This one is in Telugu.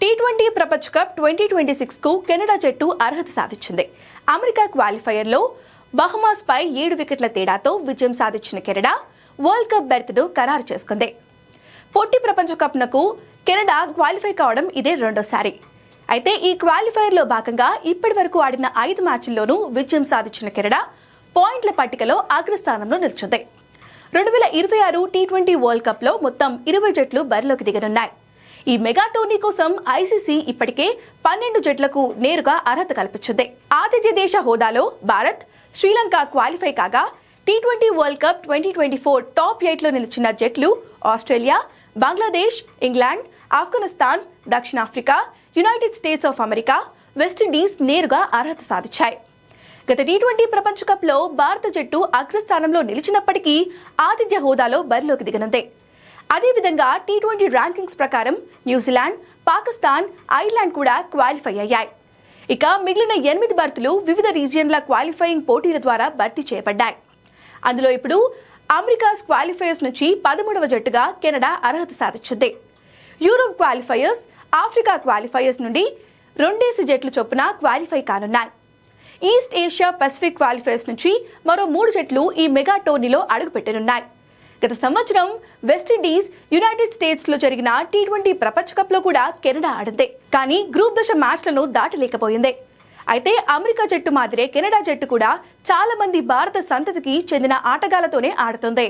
టీ20 ప్రపంచ కప్ 2026 కు కెనడా జట్టు అర్హత సాధించింది. అమెరికా క్వాలిఫైయర్లో బహమాస్ పై 7 వికెట్ల తేడాతో విజయం సాధించిన కెనడా వరల్డ్ కప్ బెర్త్ను ఖరారు చేసుకుంది. పొట్టి ప్రపంచ కప్నకు కెనడా క్వాలిఫై కావడం ఇదే రెండోసారి. అయితే ఈ క్వాలిఫైయర్లో భాగంగా ఇప్పటి వరకు ఆడిన 5 మ్యాచ్ల్లోనూ విజయం సాధించిన కెనడా పాయింట్ల పట్టికలో అగ్రస్థానంలో నిలిచింది. 2026 టీ20 వరల్డ్ కప్ లో మొత్తం 20 జట్లు బరిలోకి దిగనున్నాయి. ఈ మెగా టోర్నీ కోసం ఐసీసీ ఇప్పటికే 12 జట్లకు నేరుగా అర్హత కల్పించింది. ఆతిథ్య దేశ హోదాలో భారత్, శ్రీలంక క్వాలిఫై కాగా టీ20 వరల్డ్ కప్ 2024 టాప్ 8లో నిలిచిన జట్లు ఆస్ట్రేలియా, బంగ్లాదేశ్, ఇంగ్లాండ్, ఆఫ్ఘనిస్తాన్, దక్షిణాఫ్రికా, United states of America, West Indies నేరుగా అర్హత సాధించాయి. గత టీ20 ప్రపంచ కప్ లో భారత జట్టు అగ్రస్థానంలో నిలిచినప్పటికీ ఆతిథ్య హోదాలో బరిలోకి దిగనుంది. అదేవిధంగా టీ20 ర్యాంకింగ్స్ ప్రకారం న్యూజిలాండ్, పాకిస్తాన్, ఐర్లాండ్ కూడా క్వాలిఫై అయ్యాయి. ఇక మిగిలిన 8 బర్తులు వివిధ రీజియన్ల క్వాలిఫైయింగ్ పోటీల ద్వారా భర్తీ చేయబడ్డాయి. అందులో ఇప్పుడు అమెరికాస్ క్వాలిఫైయర్స్ నుంచి 13వ జట్టుగా కెనడా అర్హత సాధించింది. యూరోప్ క్వాలిఫైయర్స్, ఆఫ్రికా క్వాలిఫైయర్స్ నుండి 2 జట్లు చొప్పున క్వాలిఫై కానున్నాయి. ఈస్ట్ ఏషియా పసిఫిక్ క్వాలిఫైయర్స్ నుంచి మరో 3 జట్లు ఈ మెగా టోర్నీలో అడుగుపెట్టనున్నాయి. గత సంవత్సరం వెస్టిండీస్, యునైటెడ్ స్టేట్స్ లో జరిగిన టీ20 ప్రపంచ కప్ లో కూడా కెనడా ఆడింది. కానీ గ్రూప్ దశ మ్యాచ్లను దాటలేకపోయింది. అయితే అమెరికా జట్టు మాదిరే కెనడా జట్టు కూడా చాలా మంది భారత సంతతికి చెందిన ఆటగాళ్లతోనే ఆడుతుంది.